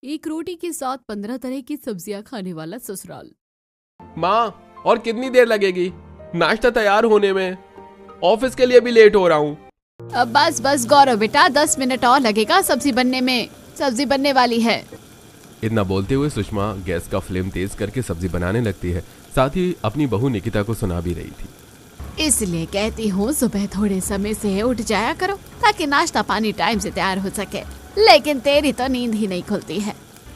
एक रोटी के साथ 15 तरह की सब्जियां खाने वाला ससुराल। माँ, और कितनी देर लगेगी नाश्ता तैयार होने में? ऑफिस के लिए भी लेट हो रहा हूँ। अब बस बस गौरव बेटा, 10 मिनट और लगेगा सब्जी बनने में। सब्जी बनने वाली है। इतना बोलते हुए सुषमा गैस का फ्लेम तेज करके सब्जी बनाने लगती है। साथ ही अपनी बहू निकिता को सुना भी रही थी। इसलिए कहती हूँ सुबह थोड़े समय से उठ जाया करो ताकि नाश्ता पानी टाइम से तैयार हो सके। लेकिन तेरी तो नींद ही नहीं खुलती है।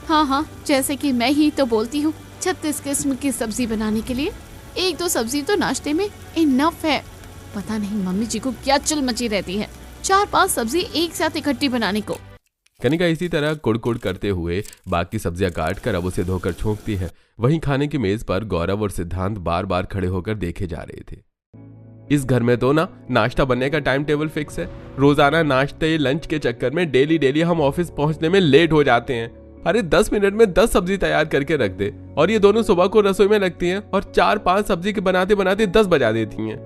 हाँ, जैसे कि मैं ही तो बोलती हूँ 36 किस्म की सब्जी बनाने के लिए 1-2 सब्जी तो नाश्ते में इनफ है। पता नहीं मम्मी जी को क्या चुल मची रहती है 4-5 सब्जी एक साथ इकट्ठी बनाने को। कनिका इसी तरह कुड़ करते हुए बाकी सब्जियां काट कर अब उसे धोकर छोंकती है। वहीं खाने की मेज पर गौरव और सिद्धांत बार बार खड़े होकर देखे जा रहे थे। इस घर में तो ना नाश्ता बनने का टाइम टेबल फिक्स है। रोजाना नाश्ते लंच के चक्कर में डेली हम ऑफिस पहुंचने में लेट हो जाते हैं। अरे 10 मिनट में 10 सब्जी तैयार करके रख दे, और ये दोनों सुबह को रसोई में लगती हैं और 4-5 सब्जी के बनाते बनाते 10 बजा देती हैं।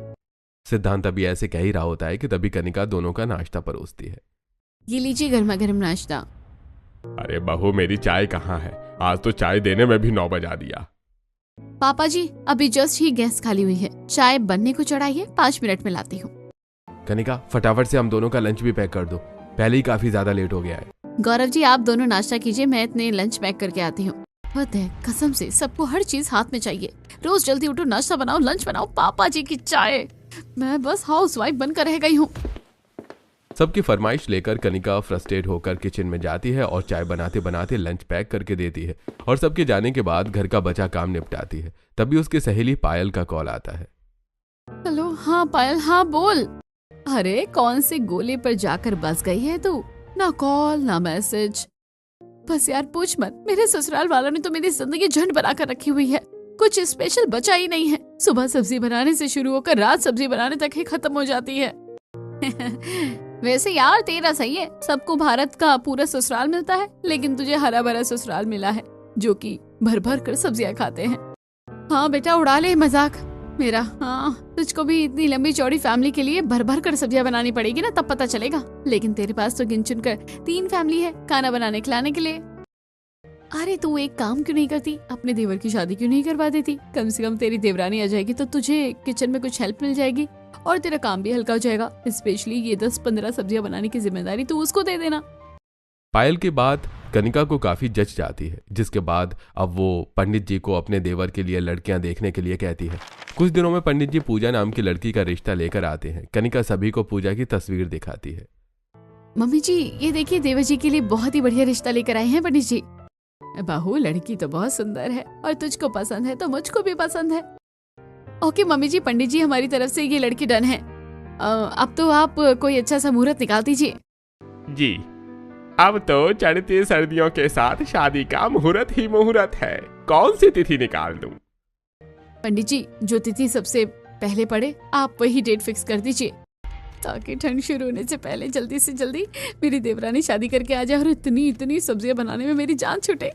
सिद्धांत अभी ऐसे कह ही रहा होता है कि तभी कनिका दोनों का नाश्ता परोसती है। ये लीजिए गर्मा गर्म नाश्ता। अरे बहू, मेरी चाय कहाँ है? आज तो चाय देने में भी 9 बजा दिया। पापा जी, अभी जस्ट ही गैस खाली हुई है, चाय बनने को चढ़ाइए, 5 मिनट में लाती हूँ। कनिका, फटाफट से हम दोनों का लंच भी पैक कर दो, पहले ही काफी ज्यादा लेट हो गया है। गौरव जी, आप दोनों नाश्ता कीजिए, मैं इतने लंच पैक करके आती हूँ। कसम से सबको हर चीज हाथ में चाहिए। रोज जल्दी उठो, नाश्ता बनाओ, लंच बनाओ, पापा जी की चाय। मैं बस हाउसवाइफ बनकर रह गई हूँ। सबकी फरमाइश लेकर कनिका फ्रस्ट्रेट होकर किचन में जाती है और चाय बनाते बनाते लंच पैक करके देती है और सबके जाने के बाद घर का बचा काम निपटाती है। तभी उसकी सहेली पायल का कॉल आता है। हेलो, हाँ पायल, हाँ बोल। अरे कौन से गोले पर जाकर बस गई है तू? ना कॉल ना मैसेज। बस यार पूछ मत, मेरे ससुराल वालों ने तो मेरी जिंदगी झंड बना कर रखी हुई है। कुछ स्पेशल बचा ही नहीं है। सुबह सब्जी बनाने से शुरू होकर रात सब्जी बनाने तक ही खत्म हो जाती है। वैसे यार तेरा सही है, सबको भारत का पूरा ससुराल मिलता है, लेकिन तुझे हरा भरा ससुराल मिला है जो कि भर भर कर सब्जियां खाते हैं। हाँ बेटा, उड़ा ले मजाक मेरा। हाँ, तुझको भी इतनी लंबी चौड़ी फैमिली के लिए भर भर कर सब्जियां बनानी पड़ेगी ना, तब पता चलेगा। लेकिन तेरे पास तो गिन चुन कर 3 फैमिली है खाना बनाने खिलाने के लिए। अरे तू एक काम क्यों नहीं करती, अपने देवर की शादी क्यों नहीं करवा देती? कम से कम तेरी देवरानी आ जाएगी तो तुझे किचन में कुछ हेल्प मिल जाएगी और तेरा काम भी हल्का हो जाएगा। स्पेशली ये 10-15 सब्जियां बनाने की जिम्मेदारी तू उसको दे देना। पायल की बात कनिका को काफी जच जाती है, जिसके बाद अब वो पंडित जी को अपने देवर के लिए लड़कियां देखने के लिए कहती है। कुछ दिनों में पंडित जी पूजा नाम की लड़की का रिश्ता लेकर आते हैं। कनिका सभी को पूजा की तस्वीर दिखाती है। मम्मी जी, ये देखिए देवर जी के लिए बहुत ही बढ़िया रिश्ता लेकर आए हैं पंडित जी। बहू, लड़की तो बहुत सुंदर है और तुझको पसंद है तो मुझको भी पसंद है। ओके मम्मी जी, पंडित जी हमारी तरफ से ये लड़की डन है। अब तो आप कोई अच्छा सा मुहूर्त निकाल दीजिए। जी, अब तो चढ़ती सर्दियों के साथ शादी का मुहूर्त ही मुहूर्त है। कौन सी तिथि निकाल दूं? पंडित जी, जो तिथि सबसे पहले पड़े आप वही डेट फिक्स कर दीजिए, ताकि ठंड शुरू होने से पहले जल्दी से जल्दी मेरी देवरानी शादी करके आ जाए और इतनी सब्जियां बनाने में मेरी जान छूटे।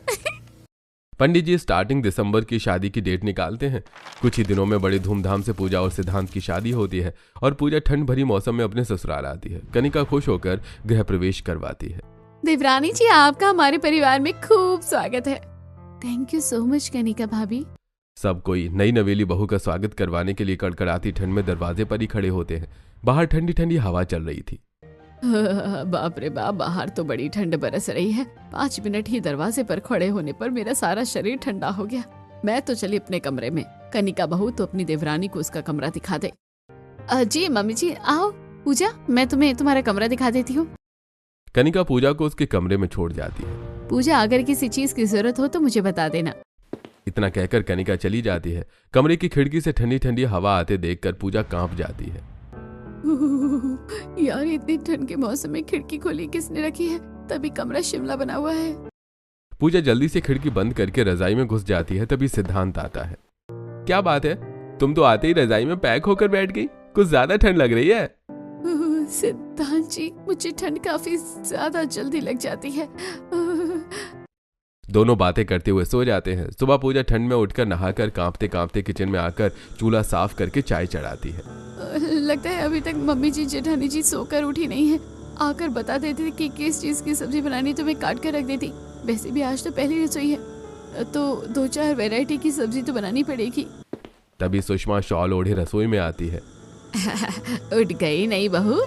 पंडित जी स्टार्टिंग दिसंबर की शादी की डेट निकालते हैं। कुछ ही दिनों में बड़ी धूमधाम से पूजा और सिद्धांत की शादी होती है और पूजा ठंड भरी मौसम में अपने ससुराल आती है। कनिका खुश होकर गृह प्रवेश करवाती है। देवरानी जी, आपका हमारे परिवार में खूब स्वागत है। Thank you so much Kanika भाभी। सब कोई नई नवेली बहू का स्वागत करवाने के लिए कड़कड़ाती ठंड में दरवाजे पर ही खड़े होते हैं। बाहर ठंडी ठंडी हवा चल रही थी। बाप रे बाप, बाहर तो बड़ी ठंड बरस रही है। 5 मिनट ही दरवाजे पर खड़े होने पर मेरा सारा शरीर ठंडा हो गया। मैं तो चली अपने कमरे में। कनिका बहू तो अपनी देवरानी को उसका कमरा दिखा दे। जी मम्मी जी, आओ पूजा, मैं तुम्हें तुम्हारा कमरा दिखा देती हूँ। कनिका पूजा को उसके कमरे में छोड़ जाती है। पूजा, अगर किसी चीज की जरूरत हो तो मुझे बता देना। इतना कहकर कनिका चली जाती है। कमरे की खिड़की से ठंडी ठंडी हवा आते देखकर पूजा कांप जाती है। यार, इतनी ठंड के मौसम में खिड़की खोली किसने रखी है? तभी कमरा शिमला बना हुआ है। पूजा जल्दी से खिड़की बंद करके रजाई में घुस जाती है। तभी सिद्धांत आता है। क्या बात है, तुम तो आते ही रजाई में पैक होकर बैठ गई, कुछ ज्यादा ठंड लग रही है। सिद्धांत जी, मुझे ठंड काफी ज्यादा जल्दी लग जाती है। दोनों बातें करते हुए सो जाते हैं। सुबह पूजा ठंड में उठकर नहाकर कांपते कांपते किचन में आकर चूल्हा साफ करके चाय चढ़ाती है। लगता है अभी तक मम्मी जी जेठानी जी सोकर उठी नहीं है। आकर बता देती कि किस चीज की सब्जी बनानी तो मैं काट कर रख देती। वैसे भी आज तो पहली रसोई है, तो 2-4 वैरायटी की सब्जी तो बनानी पड़ेगी। तभी सुषमा शॉल ओढ़े रसोई में आती है। उठ गई नहीं बहू?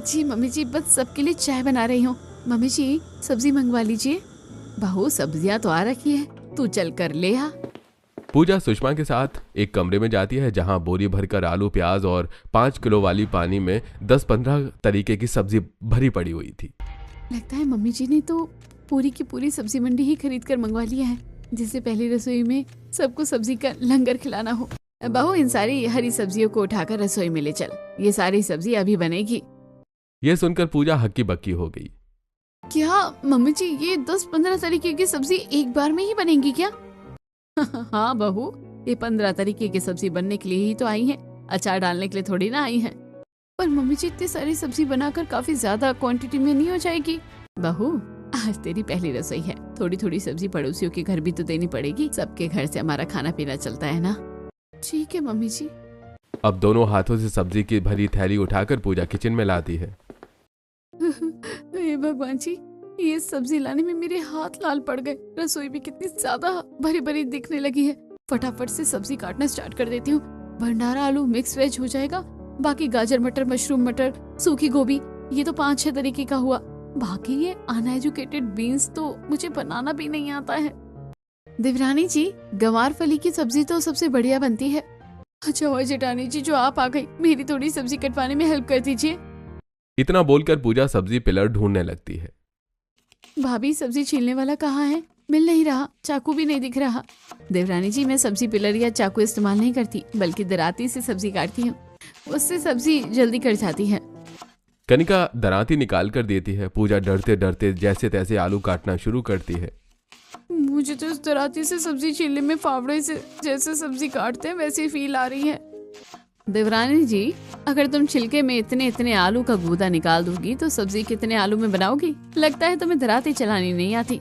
जी मम्मी जी, बस सबके लिए चाय बना रही हूँ। मम्मी जी सब्जी मंगवा लीजिए। बहू सब्जियाँ तो आ रखी है, तू चल कर ले आ। पूजा सुषमा के साथ एक कमरे में जाती है जहां बोरी भरकर आलू, प्याज और 5 किलो वाली पानी में 10-15 तरीके की सब्जी भरी पड़ी हुई थी। लगता है मम्मी जी ने तो पूरी की पूरी सब्जी मंडी ही खरीद कर मंगवा लिया है, जिससे पहली रसोई में सबको सब्जी का लंगर खिलाना हो। बहू इन सारी हरी सब्जियों को उठाकर रसोई में ले चल, ये सारी सब्जी अभी बनेगी। यह सुनकर पूजा हक्की बक्की हो गई। क्या मम्मी जी, ये 10-15 तरीके की सब्जी एक बार में ही बनेगी क्या? हाँ बहू, ये 15 तरीके की सब्जी बनने के लिए ही तो आई है, अचार डालने के लिए थोड़ी ना आई है। पर मम्मी जी इतनी सारी सब्जी बनाकर काफी ज्यादा क्वांटिटी में नहीं हो जाएगी? बहू आज तेरी पहली रसोई है, थोड़ी थोड़ी सब्जी पड़ोसियों के घर भी तो देनी पड़ेगी। सबके घर से हमारा खाना पीना चलता है ना। ठीक है मम्मी जी। अब दोनों हाथों से सब्जी की भरी थैली उठाकर पूजा किचन में लाती है। हे भगवान जी, ये सब्जी लाने में मेरे हाथ लाल पड़ गए। रसोई भी कितनी ज्यादा भरी भरी दिखने लगी है। फटाफट से सब्जी काटना स्टार्ट कर देती हूँ। भंडारा आलू मिक्स वेज हो जाएगा, बाकी गाजर मटर, मशरूम मटर, सूखी गोभी, ये तो 5-6 तरीके का हुआ। बाकी ये अनएजुकेटेड बीन्स तो मुझे बनाना भी नहीं आता है। देवरानी जी, गंवार फली की सब्जी तो सबसे बढ़िया बनती है। अच्छा हुआ जेठानी जी जो आप आ गई, मेरी थोड़ी सब्जी कटवाने में हेल्प कर दीजिए। इतना बोलकर पूजा सब्जी पिलर ढूंढने लगती है। भाभी सब्जी छीलने वाला कहाँ है? मिल नहीं रहा, चाकू भी नहीं दिख रहा। देवरानी जी, मैं सब्जी पिलर या चाकू इस्तेमाल नहीं करती, बल्कि दराती से सब्जी काटती हूँ, उससे सब्जी जल्दी कट जाती है। कनिका दराती निकाल कर देती है। पूजा डरते डरते जैसे तैसे आलू काटना शुरू करती है। मुझे तो इस दराती से सब्जी छीलने में फावड़े से जैसे सब्जी काटते हैं वैसी फील आ रही है। देवरानी जी, अगर तुम छिलके में इतने इतने आलू का गूदा निकाल दोगी तो सब्जी कितने आलू में बनाओगी? लगता है तुम्हें दराती चलानी नहीं आती।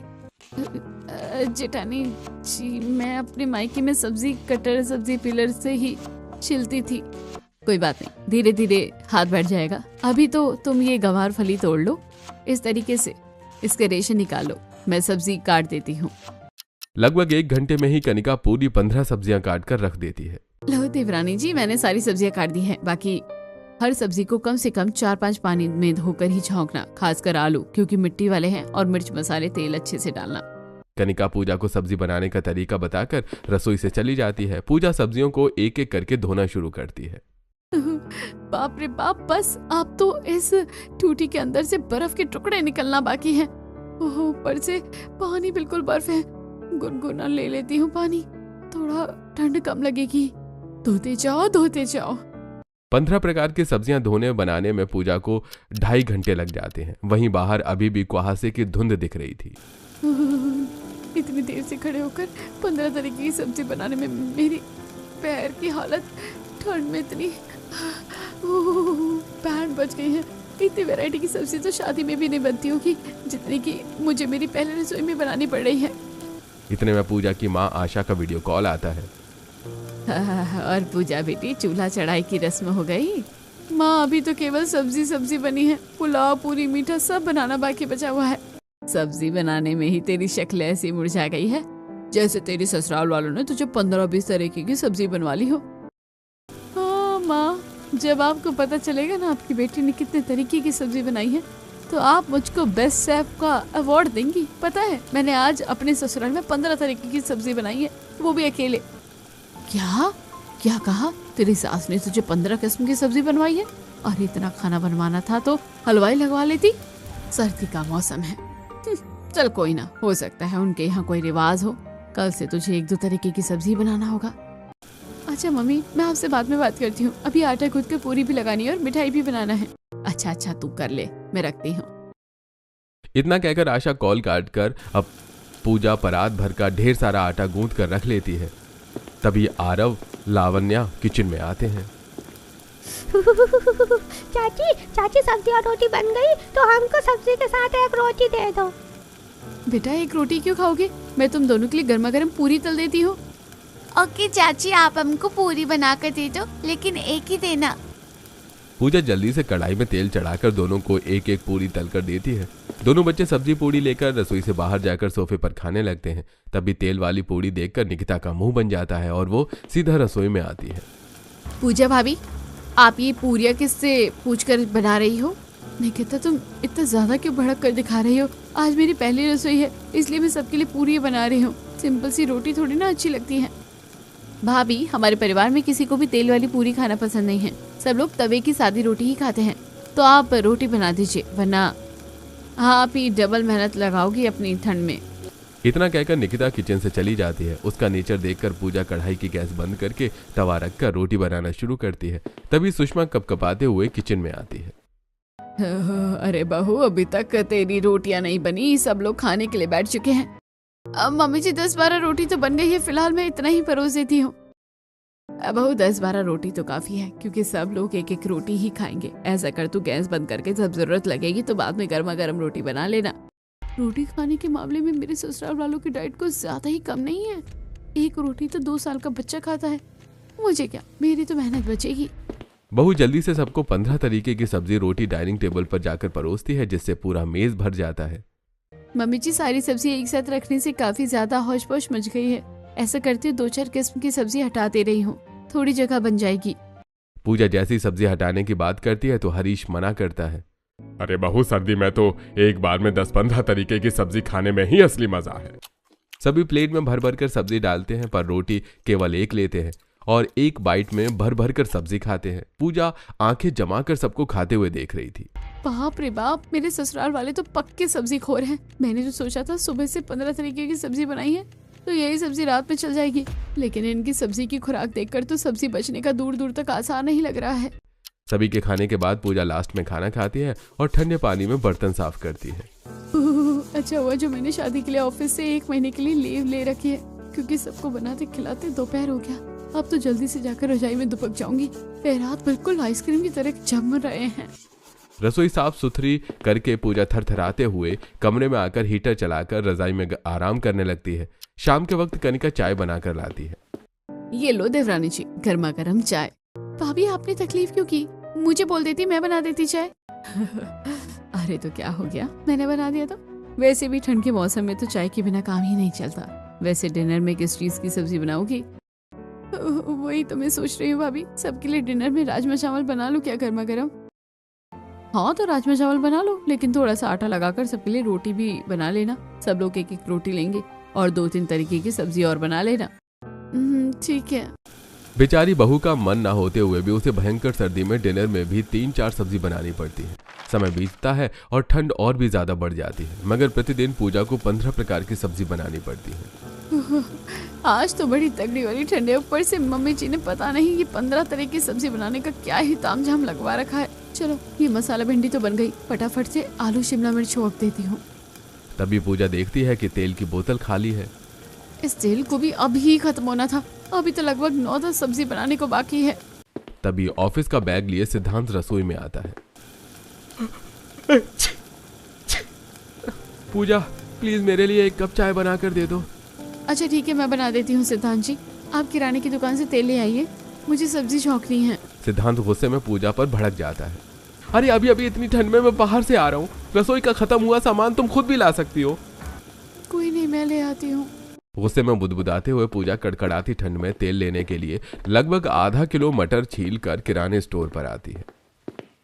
जेठानी जी, मैं अपने मायके में सब्जी कटर सब्जी पिलर से ही छिलती थी। कोई बात नहीं, धीरे धीरे हाथ बढ़ जाएगा। अभी तो तुम ये गंवार फली तोड़ लो, इस तरीके से इसके रेशे निकालो, मैं सब्जी काट देती हूँ। लगभग 1 घंटे में ही कनिका पूरी 15 सब्जियां काट कर रख देती है। लो देवरानी जी, मैंने सारी सब्जियां काट दी हैं। बाकी हर सब्जी को कम से कम 4-5 पानी में धोकर ही छौंकना, खासकर आलू क्योंकि मिट्टी वाले हैं, और मिर्च मसाले तेल अच्छे से डालना। कनिका पूजा को सब्जी बनाने का तरीका बताकर रसोई से चली जाती है। पूजा सब्जियों को एक एक करके धोना शुरू करती है। बाप रे बाप, बस आप तो इस टूटी के अंदर से बर्फ के टुकड़े निकलना बाकी है। ऊपर से पानी बिल्कुल बर्फ है। गुनगुना ले लेती हूँ पानी, थोड़ा ठंड कम लगेगी। धोते जाओ धोते जाओ। 15 प्रकार की सब्जियां धोने बनाने में पूजा को 2.5 घंटे लग जाते हैं। वहीं बाहर अभी भी कुहासे की धुंध दिख रही थी। इतनी देर से खड़े होकर 15 तरीके की सब्जी बनाने में मेरी पैर की हालत, ठंड में इतनी बैंड बच गई है। इतनी वैरायटी की सब्जी तो शादी में भी नहीं बनती होगी जितनी की मुझे मेरी पहले रसोई में बनानी पड़ रही है। इतने में पूजा की माँ आशा का वीडियो कॉल आता है। और पूजा बेटी, चूल्हा चढ़ाई की रस्म हो गई? माँ, अभी तो केवल सब्जी बनी है, पुलाव पूरी मीठा सब बनाना बाकी बचा हुआ है। सब्जी बनाने में ही तेरी शक्ल ऐसी मुरझा गई है जैसे तेरी ससुराल वालों ने तुझे 15-20 तरीके की सब्जी बनवा ली हो। हाँ माँ, जब आपको पता चलेगा ना आपकी बेटी ने कितने तरीके की सब्जी बनाई है तो आप मुझको बेस्ट शेफ का अवार्ड देंगी। पता है, मैंने आज अपने ससुराल में 15 तरीके की सब्जी बनाई है, वो भी अकेले। क्या कहा? तेरी सास ने तुझे 15 किस्म की सब्जी बनवाई है? और इतना खाना बनवाना था तो हलवाई लगवा लेती। सर्दी का मौसम है। चल कोई ना, हो सकता है उनके यहाँ कोई रिवाज हो। कल से तुझे 1-2 तरीके की सब्जी बनाना होगा। अच्छा मम्मी, मैं आपसे बाद में बात करती हूँ। अभी आटा गूंथ कर पूरी भी लगानी है और मिठाई भी बनाना है। अच्छा तू कर ले, मैं रखती हूँ। इतना कहकर आशा कॉल काट कर अब पूजा परात भर का ढेर सारा आटा गूंथ कर रख लेती है। तभी आरव, लावण्या किचन में आते हैं। चाची सब्जी और रोटी बन गई, तो हमको सब्जी के साथ एक रोटी दे दो। बेटा, एक रोटी क्यों खाओगे? मैं तुम दोनों के लिए गर्मा गर्म पूरी तल देती हूँ। ओके चाची, आप हमको पूरी बना कर दे दो, लेकिन एक ही देना। पूजा जल्दी से कढ़ाई में तेल चढ़ाकर दोनों को एक एक पूरी तल कर देती है। दोनों बच्चे सब्जी पूड़ी लेकर रसोई से बाहर जाकर सोफे पर खाने लगते हैं। तभी तेल वाली पूड़ी देखकर निकिता का मुंह बन जाता है और वो सीधा रसोई में आती है। पूजा भाभी, आप ये पूरियाँ किससे पूछकर बना रही हो? निकिता, तुम इतना ज्यादा क्यों भड़क कर दिखा रही हो? आज मेरी पहली रसोई है, इसलिए मैं सबके लिए पूरी बना रही हूँ। सिंपल सी रोटी थोड़ी ना अच्छी लगती है। भाभी, हमारे परिवार में किसी को भी तेल वाली पूरी खाना पसंद नहीं है। सब लोग तवे की सादी रोटी ही खाते हैं। तो आप रोटी बना दीजिए, वरना आप ही डबल मेहनत लगाओगी अपनी ठंड में। इतना कहकर निकिता किचन से चली जाती है। उसका नेचर देखकर पूजा कढ़ाई की गैस बंद करके तवा रखकर रोटी बनाना शुरू करती है। तभी सुषमा कपकपाते हुए किचन में आती है। अरे बहू, अभी तक तेरी रोटियां नहीं बनी, सब लोग खाने के लिए बैठ चुके हैं। अब मम्मी जी 10-12 रोटी तो बन गई है, फिलहाल मैं इतना ही परोस देती हूँ। बहू, 10-12 रोटी तो काफी है, क्योंकि सब लोग एक एक रोटी ही खाएंगे। ऐसा कर, तू गैस बंद करके, जब जरूरत लगेगी तो बाद में गर्मा गर्म रोटी बना लेना। रोटी खाने के मामले में मेरे ससुराल वालों की डाइट कुछ ज्यादा ही कम नहीं है। एक रोटी तो 2 साल का बच्चा खाता है। मुझे क्या, मेरी तो मेहनत बचेगी। बहू जल्दी से सबको 15 तरीके की सब्जी रोटी डाइनिंग टेबल पर जाकर परोसती है, जिससे पूरा मेज भर जाता है। मम्मी जी, सारी सब्जी एक साथ रखने से काफी ज्यादा हौश पौश मच गई है। ऐसा करती हूँ 2-4 किस्म की सब्जी हटाते रही हूँ, थोड़ी जगह बन जाएगी। पूजा जैसी सब्जी हटाने की बात करती है तो हरीश मना करता है। अरे बहू, सर्दी में तो एक बार में 10-15 तरीके की सब्जी खाने में ही असली मजा है। सभी प्लेट में भर भर कर सब्जी डालते हैं, पर रोटी केवल एक लेते हैं और एक बाइट में भर भर कर सब्जी खाते हैं। पूजा आंखें जमाकर सबको खाते हुए देख रही थी। बाप रे बाप, मेरे ससुराल वाले तो पक्के सब्जी खोर हैं। मैंने जो सोचा था सुबह से 15 तरीके की सब्जी बनाई है, तो यही सब्जी रात में चल जाएगी। लेकिन इनकी सब्जी की खुराक देखकर तो सब्जी बचने का दूर दूर तक आसान नहीं लग रहा है। सभी के खाने के बाद पूजा लास्ट में खाना खाती है और ठंडे पानी में बर्तन साफ करती है। अच्छा हुआ जो मैंने शादी के लिए ऑफिस से 1 महीने के लिए लीव ले रखी है, क्योंकि सबको बनाते खिलाते दोपहर हो गया। अब तो जल्दी से जाकर रजाई में दुबक जाऊंगी। पैरात बिल्कुल आइसक्रीम की तरह जम रहे हैं। रसोई साफ सुथरी करके पूजा थरथराते हुए कमरे में आकर हीटर चलाकर रजाई में आराम करने लगती है। शाम के वक्त कनिका चाय बनाकर लाती है। ये लो देवरानी जी, गर्मा गर्म चाय। भाभी, आपने तकलीफ क्यों की? मुझे बोल देती, मैं बना देती चाय। अरे तो क्या हो गया, मैंने बना दिया तो। वैसे भी ठंड के मौसम में तो चाय के बिना काम ही नहीं चलता। वैसे डिनर में किस चीज की सब्जी बनाओगी? वही तो मैं सोच रही हूँ भाभी, सबके लिए डिनर में राजमा चावल बना लो क्या गर्मा गर्म? हाँ तो राजमा चावल बना लो, लेकिन थोड़ा सा आटा लगाकर सबके लिए रोटी भी बना लेना। सब लोग एक एक रोटी लेंगे और 2-3 तरीके की सब्जी और बना लेना। ठीक है। बेचारी बहू का मन ना होते हुए भी उसे भयंकर सर्दी में डिनर में भी 3-4 सब्जी बनानी पड़ती है। समय बीतता है और ठंड और भी ज्यादा बढ़ जाती है, मगर प्रतिदिन पूजा को 15 प्रकार की सब्जी बनानी पड़ती है। आज तो बड़ी तगड़ी वाली ठंड है, ऊपर से मम्मी जी ने पता नहीं ये 15 तरह की सब्जी बनाने का क्या ही तामझाम लगवा रखा है। चलो, ये मसाला भिंडी तो बन गई, फटाफट से आलू शिमला मिर्च छोड़ देती हूँ। तभी पूजा देखती है कि तेल की बोतल खाली है। इस तेल को भी अभी ही खत्म होना था, अभी तो लगभग 9-10 सब्जी बनाने को बाकी है। तभी ऑफिस का बैग लिए सिद्धांत रसोई में आता है। पूजा, प्लीज मेरे लिए 1 कप चाय बना कर दे दो। अच्छा ठीक है, मैं बना देती हूँ सिद्धांत जी। आप किराने की दुकान से तेल ले आइए, मुझे सब्जी छौंकनी है। सिद्धांत गुस्से में पूजा पर भड़क जाता है। अरे अभी अभी इतनी ठंड में मैं बाहर से आ रहा हूँ, रसोई का खत्म हुआ सामान तुम खुद भी ला सकती हो। कोई नहीं, मैं ले आती हूँ। गुस्से में बुदबुदाते हुए पूजा कड़कड़ाती ठंड में तेल लेने के लिए लगभग आधा किलो मटर छील कर किराने स्टोर पर आती है।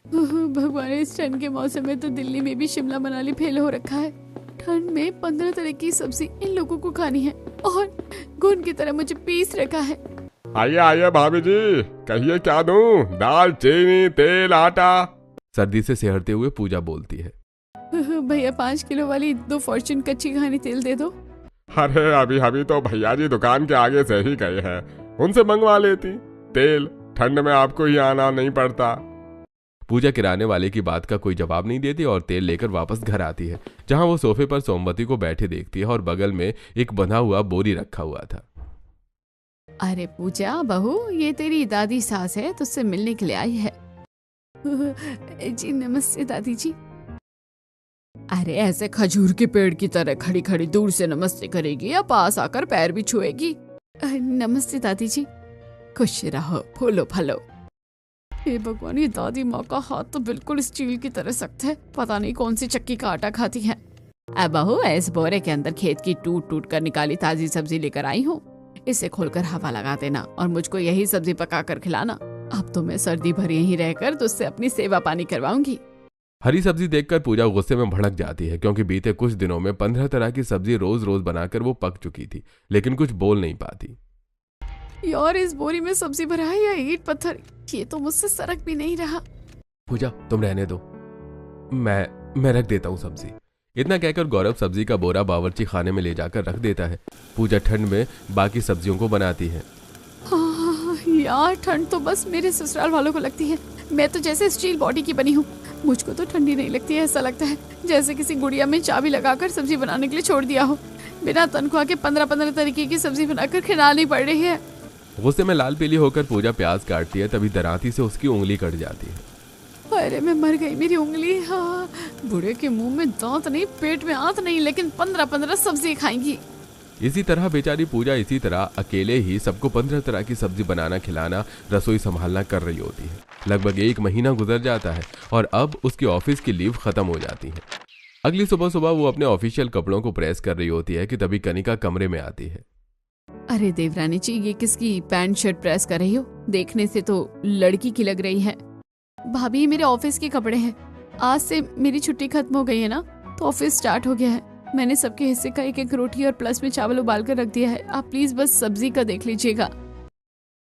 भगवान, इस ठंड के मौसम में तो दिल्ली में भी शिमला मनाली फेल हो रखा है। ठंड में 15 तरह की सब्जी इन लोगों को खानी है और घुन की तरह मुझे पीस रखा है। आइए आइए भाभी जी, कहिए क्या दूं? दाल, चीनी, तेल, आटा। सर्दी से सिहरते हुए पूजा बोलती है। भैया 5 किलो वाली 2 फॉर्चून कच्ची घानी तेल दे दो। अरे अभी तो भैया जी दुकान के आगे से ही गए हैं, उनसे मंगवा लेती तेल। ठंड में आपको ही आना नहीं पड़ता। पूजा किराने वाले की बात का कोई जवाब नहीं देती और तेल लेकर वापस घर आती है, जहां वो सोफे पर सोमवती को बैठे देखती है और बगल में एक बंधा हुआ बोरी रखा हुआ था। अरे पूजा बहू, ये तेरी दादी सास है, तुझसे मिलने के लिए आई है। जी नमस्ते दादी जी। अरे ऐसे खजूर के पेड़ की तरह खड़ी खड़ी दूर से नमस्ते करेगी या पास आकर पैर भी छुएगी? नमस्ते दादी जी, खुश रहो, फूलो फलो। हे भगवान, ये दादी माँ का हाथ तो बिल्कुल स्टील की तरह सख्त है, पता नहीं कौन सी चक्की का आटा खाती है। अब बहू, इस बोरे के अंदर खेत की टूट टूट कर निकाली ताजी सब्जी लेकर आई हूँ, इसे खोलकर हवा लगा देना और मुझको यही सब्जी पका कर खिलाना। अब तो मैं सर्दी भर यहीं रहकर तुझसे अपनी सेवा पानी करवाऊंगी। हरी सब्जी देखकर पूजा गुस्से में भड़क जाती है, क्योंकि बीते कुछ दिनों में 15 तरह की सब्जी रोज रोज बनाकर वो पक चुकी थी, लेकिन कुछ बोल नहीं पाती। यार, इस बोरी में सब्जी भरा है या ईंट पत्थर, ये तो मुझसे सरक भी नहीं रहा। पूजा, तुम रहने दो, मैं रख देता हूँ सब्जी। इतना कहकर गौरव सब्जी का बोरा बावर्ची खाने में ले जाकर रख देता है। पूजा ठंड में बाकी सब्जियों को बनाती है। हाँ यार, ठंड तो बस मेरे ससुराल वालों को लगती है, मैं तो जैसे स्टील बॉडी की बनी हूँ, मुझको तो ठंडी नहीं लगती है। ऐसा लगता है जैसे किसी गुड़िया में चाबी लगाकर सब्जी बनाने के लिए छोड़ दिया हो। बिना तनख्वाह के 15 तरीके की सब्जी बनाकर खिलानी पड़ रही है। गुस्से में लाल पीली होकर पूजा प्याज काटती है, तभी दराती से उसकी उंगली कट जाती है। अरे मैं मर गई, मेरी उंगली। हाँ, बूढ़े के मुंह में दांत नहीं, पेट में आंत नहीं, लेकिन 15 सब्जी खाएंगी। इसी तरह बेचारी पूजा इसी तरह अकेले ही सबको 15 तरह की सब्जी बनाना, खिलाना, रसोई संभालना कर रही होती है। लगभग 1 महीना गुजर जाता है और अब उसकी ऑफिस की लीव खत्म हो जाती है। अगली सुबह सुबह वो अपने ऑफिशियल कपड़ों को प्रेस कर रही होती है कि तभी कनिका कमरे में आती है। अरे देवरानी जी, ये किसकी पैंट शर्ट प्रेस कर रही हो? देखने से तो लड़की की लग रही है। भाभी, मेरे ऑफिस के कपड़े हैं, आज से मेरी छुट्टी खत्म हो गई है ना, तो ऑफिस स्टार्ट हो गया है। मैंने सबके हिस्से का 1-1 रोटी और प्लस में चावल उबाल कर रख दिया है, आप प्लीज बस सब्जी का देख लीजिएगा।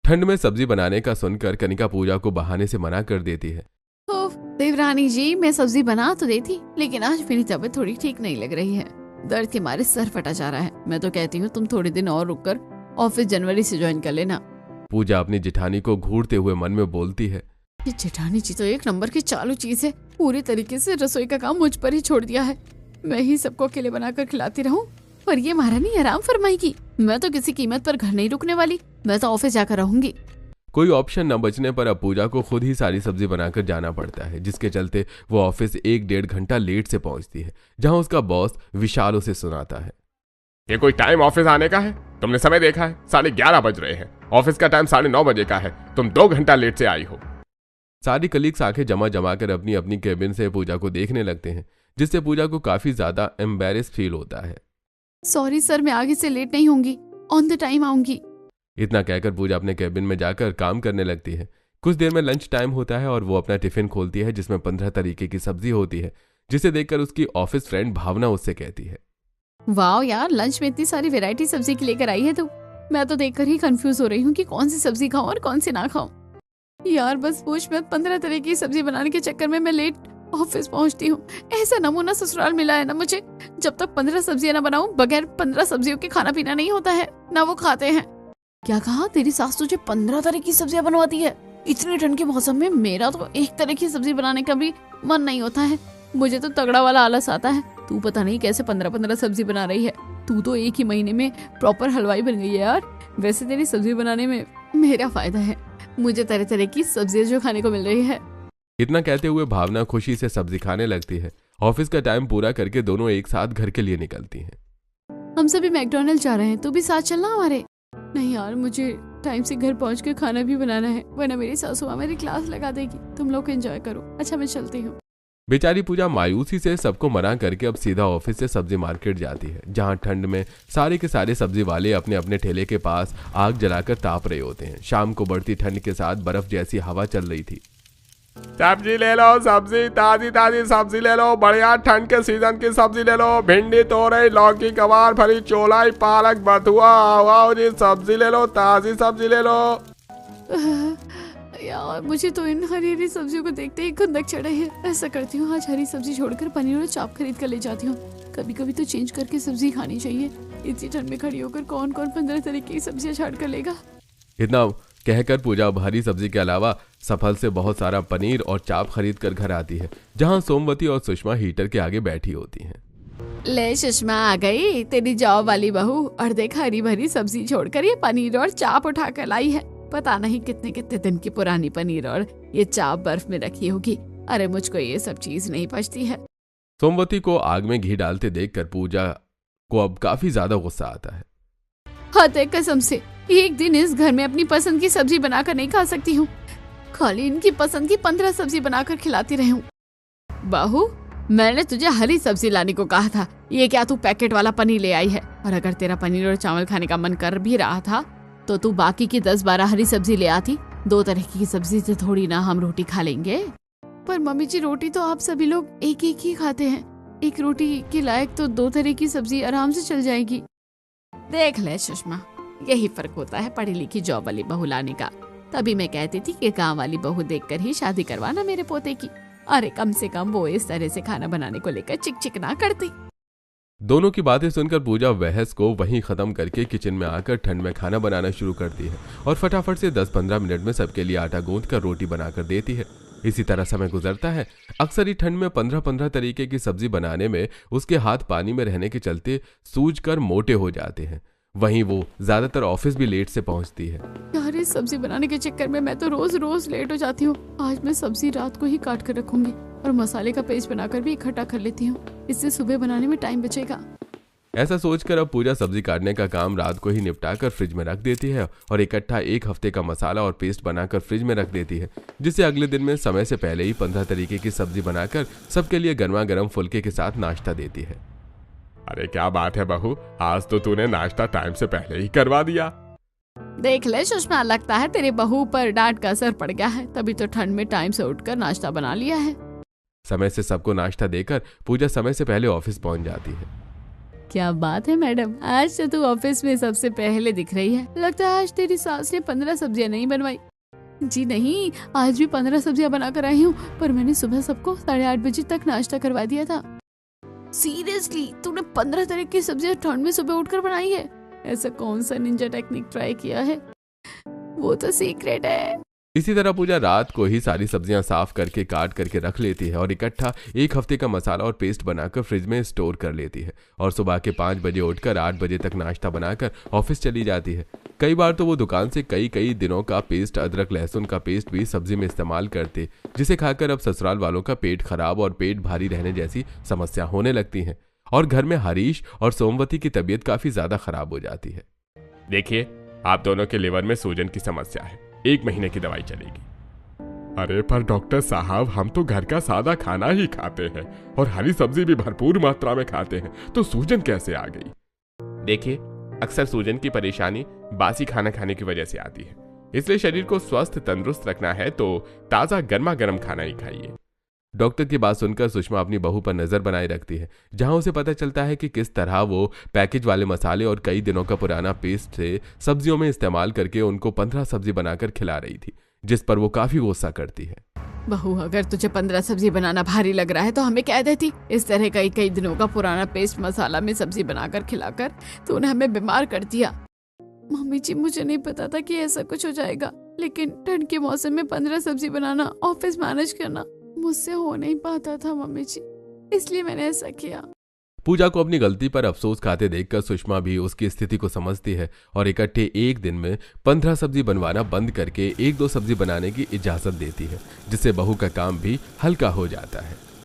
ठंड में सब्जी बनाने का सुनकर कनिका पूजा को बहाने से मना कर देती है। देवरानी जी, मैं सब्जी बना तो देती, लेकिन आज मेरी तबीयत थोड़ी ठीक नहीं लग रही है, दर्द के मारे सर फटा जा रहा है। मैं तो कहती हूँ तुम थोड़े दिन और रुककर ऑफिस जनवरी से ज्वाइन कर लेना। पूजा अपनी जेठानी को घूरते हुए मन में बोलती है, ये जेठानी जी तो 1 नंबर की चालू चीज है, पूरी तरीके से रसोई का काम मुझ पर ही छोड़ दिया है। मैं ही सबको अकेले बनाकर खिलाती रहूं और ये महारानी आराम फरमाएगी। मैं तो किसी कीमत पर घर नहीं रुकने वाली, मैं तो ऑफिस जाकर रहूंगी। कोई ऑप्शन न बचने पर अब पूजा को खुद ही सारी सब्जी बनाकर जाना पड़ता है, जिसके चलते वो ऑफिस 1-1.5 घंटा लेट से पहुंचती है, जहां उसका बॉस विशाल उसे सुनाता है, ये कोई टाइम ऑफिस आने का है? तुमने समय देखा है? 11:30 बज रहे हैं। ऑफिस का टाइम 9:30 बजे का है, तुम 2 घंटा लेट से आई हो। सारी कलीग्स आंखें जमा कर अपनी अपनी केबिन से पूजा को देखने लगते हैं, जिससे पूजा को काफी ज्यादा एम्बेरेस फील होता है। सॉरी सर, मैं आगे से लेट नहीं होंगी, ऑन द टाइम आऊंगी। इतना कहकर पूजा अपने केबिन में जाकर काम करने लगती है। कुछ देर में लंच टाइम होता है और वो अपना टिफिन खोलती है, जिसमें 15 तरीके की सब्जी होती है, जिसे देखकर उसकी ऑफिस फ्रेंड भावना उससे कहती है, वाह यार, लंच में इतनी सारी वैरायटी सब्जी की लेकर आई है तू। मैं तो देखकर ही कंफ्यूज हो रही हूँ कि कौन सी सब्जी खाऊं और कौन सी ना खाऊं। यार बस पूछ मत, 15 तरह की सब्जी बनाने के चक्कर में मैं लेट ऑफिस पहुंचती हूँ। ऐसा नमूना ससुराल मिला है ना मुझे, जब तक 15 सब्जियां ना बनाऊं, बगैर 15 सब्जियों के खाना पीना नहीं होता है, ना वो खाते हैं। क्या कहा? तेरी सास तुझे 15 तरह की सब्जियां बनवाती है? इतनी ठंड के मौसम में मेरा तो 1 तरह की सब्जी बनाने का भी मन नहीं होता है। मुझे तो तगड़ा वाला आलस आता है। तू पता नहीं कैसे 15 सब्जी बना रही है। तू तो 1 ही महीने में प्रॉपर हलवाई बन गई है यार। वैसे तेरी सब्जी बनाने में मेरा फायदा है, मुझे तरह तरह की सब्जियां जो खाने को मिल रही है। इतना कहते हुए भावना खुशी से सब्जी खाने लगती है। ऑफिस का टाइम पूरा करके दोनों एक साथ घर के लिए निकलती हैं। हम सभी मैकडॉनल्ड जा रहे हैं, तू भी साथ चलना हमारे। नहीं यार, मुझे टाइम से घर पहुंच के खाना भी बनाना है, वरना मेरी सासू माँ मेरी क्लास लगा देगी। तुम लोग एंजॉय करो। अच्छा, मैं चलती हूँ। बेचारी पूजा मायूसी से सबको मना करके अब सीधा ऑफिस से सब्जी मार्केट जाती है, जहां ठंड में सारे के सारे सब्जी वाले अपने अपने ठेले के पास आग जलाकर ताप रहे होते हैं। शाम को बढ़ती ठंड के साथ बर्फ जैसी हवा चल रही थी। सब्जी ले लो, सब्जी ताजी ताजी सब्जी ले लो, बढ़िया ठंड के सीजन की सब्जी ले लो। भिंडी, तोरई, लौकी, गवार फली, चोलाई, पालक, बथुआ, आओ जी सब्जी ले लो, ताजी सब्जी ले लो। यार मुझे तो इन हरी हरी सब्जियों को देखते ही खुंदक चढ़े है। ऐसा करती हूँ, आज हरी सब्जी छोड़कर पनीर और चाप खरीद कर ले जाती हूँ। कभी कभी तो चेंज करके सब्जी खानी चाहिए। इतनी ठंड में खड़ी होकर कौन कौन 15 तरह की सब्जियां छाट कर लेगा। इतना कहकर पूजा अब हरी सब्जी के अलावा सफल से बहुत सारा पनीर और चाप खरीद कर घर आती है, जहाँ सोमवती और सुषमा हीटर के आगे बैठी होती हैं। ले सुषमा, आ गई तेरी जॉब वाली बहू, और देख हरी भरी सब्जी छोड़कर ये पनीर और चाप उठा कर लाई है। पता नहीं कितने कितने दिन की पुरानी पनीर और ये चाप बर्फ में रखी होगी। अरे मुझको ये सब चीज नहीं पचती है। सोमवती को आग में घी डालते देखकर पूजा को अब काफी ज्यादा गुस्सा आता है। हाँ, कसम से एक दिन इस घर में अपनी पसंद की सब्जी बनाकर नहीं खा सकती हूँ। खाली इनकी पसंद की 15 सब्जी बनाकर खिलाती रही हूँ। बहू, मैंने तुझे हरी सब्जी लाने को कहा था, ये क्या तू पैकेट वाला पनीर ले आई है? और अगर तेरा पनीर और चावल खाने का मन कर भी रहा था तो तू बाकी की 10-12 हरी सब्जी ले आती। 2 तरह की सब्जी से थोड़ी ना हम रोटी खा लेंगे। पर मम्मी जी, रोटी तो आप सभी लोग एक एक ही खाते हैं, एक रोटी के लायक तो 2 तरह की सब्जी आराम से चल जाएगी। देख ले सुषमा, यही फर्क होता है पढ़ी लिखी जॉब वाली बहू लाने का। तभी मैं कहती थी कि गांव वाली बहू देखकर ही शादी करवाना मेरे पोते की। अरे कम से कम वो इस तरह से खाना बनाने को लेकर चिक चिक ना करती। दोनों की बातें सुनकर पूजा बहस को वहीं खत्म करके किचन में आकर ठंड में खाना बनाना शुरू करती है और फटाफट से 10-15 मिनट में सबके लिए आटा गूंथ कर रोटी बनाकर देती है। इसी तरह समय गुजरता है। अक्सर ही ठंड में 15-15 तरीके की सब्जी बनाने में उसके हाथ पानी में रहने के चलते सूज कर मोटे हो जाते हैं। वहीं वो ज्यादातर ऑफिस भी लेट से पहुंचती है। यार, इस सब्जी बनाने के चक्कर में मैं तो रोज रोज लेट हो जाती हूँ। आज मैं सब्जी रात को ही काट कर रखूंगी और मसाले का पेस्ट बनाकर भी इकट्ठा कर लेती हूँ। इससे सुबह बनाने में टाइम बचेगा। ऐसा सोचकर अब पूजा सब्जी काटने का काम रात को ही निपटाकर फ्रिज में रख देती है और इकट्ठा 1 हफ्ते का मसाला और पेस्ट बनाकर फ्रिज में रख देती है, जिससे अगले दिन में समय से पहले ही 15 तरीके की सब्जी बनाकर सबके लिए गर्मा गर्म फुल्के के साथ नाश्ता देती है। अरे क्या बात है बहू, आज तो तूने नाश्ता टाइम से पहले ही करवा दिया। देख ले सुषमा, लगता है तेरे बहू पर डांट का असर पड़ गया है, तभी तो ठंड में टाइम से उठकर नाश्ता बना लिया है। समय से सबको नाश्ता देकर पूजा समय से पहले ऑफिस पहुंच जाती है। क्या बात है मैडम, आज तो तू ऑफिस में सबसे पहले दिख रही है। लगता है आज तेरी सास ने 15 सब्जियां नहीं बनवाई। जी नहीं, आज भी 15 सब्जियां बनाकर आई हूँ, पर मैंने सुबह सबको 8:30 बजे तक नाश्ता करवा दिया था। सीरियसली, तूने 15 तरह की सब्जियां ठंड में सुबह उठकर बनाई है? ऐसा कौन सा निंजा टेक्निक ट्राई किया है? वो तो सीक्रेट है। इसी तरह पूजा रात को ही सारी सब्जियां साफ करके काट करके रख लेती है और इकट्ठा 1 हफ्ते का मसाला और पेस्ट बनाकर फ्रिज में स्टोर कर लेती है और सुबह के 5 बजे उठकर 8 बजे तक नाश्ता बनाकर ऑफिस चली जाती है। कई बार तो वो दुकान से कई दिनों का पेस्ट, अदरक लहसुन का पेस्ट भी सब्जी में इस्तेमाल करते, जिसे खाकर अब ससुराल वालों का पेट खराब और पेट भारी रहने जैसी समस्या होने लगती है और घर में हरीश और सोमवती की तबीयत काफी ज्यादा खराब हो जाती है। देखिए, आप दोनों के लिवर में सूजन की समस्या है, 1 महीने की दवाई चलेगी। अरे पर डॉक्टर साहब, हम तो घर का सादा खाना ही खाते हैं और हरी सब्जी भी भरपूर मात्रा में खाते हैं, तो सूजन कैसे आ गई? देखिए, अक्सर सूजन की परेशानी बासी खाना खाने की वजह से आती है, इसलिए शरीर को स्वस्थ तंदुरुस्त रखना है तो ताजा गर्मा गर्म खाना ही खाइए। डॉक्टर की बात सुनकर सुषमा अपनी बहू पर नजर बनाए रखती है, जहां उसे पता चलता है कि किस तरह वो पैकेज वाले मसाले और कई दिनों का पुराना पेस्ट से सब्जियों में इस्तेमाल करके उनको 15 सब्जी बनाकर खिला रही थी, जिस पर वो काफी गुस्सा करती है। बहू, अगर तुझे 15 सब्जी बनाना भारी लग रहा है तो हमें कह देती। इस तरह कई दिनों का पुराना पेस्ट मसाला में सब्जी बनाकर खिलाकर तूने हमें बीमार कर दिया। मम्मी जी, मुझे नहीं पता था कि ऐसा कुछ हो जाएगा, लेकिन ठंड के मौसम में 15 सब्जी बनाना, ऑफिस मैनेज करना मुझसे हो नहीं पाता था मम्मी जी, इसलिए मैंने ऐसा किया। पूजा को अपनी गलती पर अफसोस खाते देखकर सुषमा भी उसकी स्थिति को समझती है और इकट्ठे एक दिन में 15 सब्जी बनवाना बंद करके 1-2 सब्जी बनाने की इजाजत देती है, जिससे बहू का काम भी हल्का हो जाता है।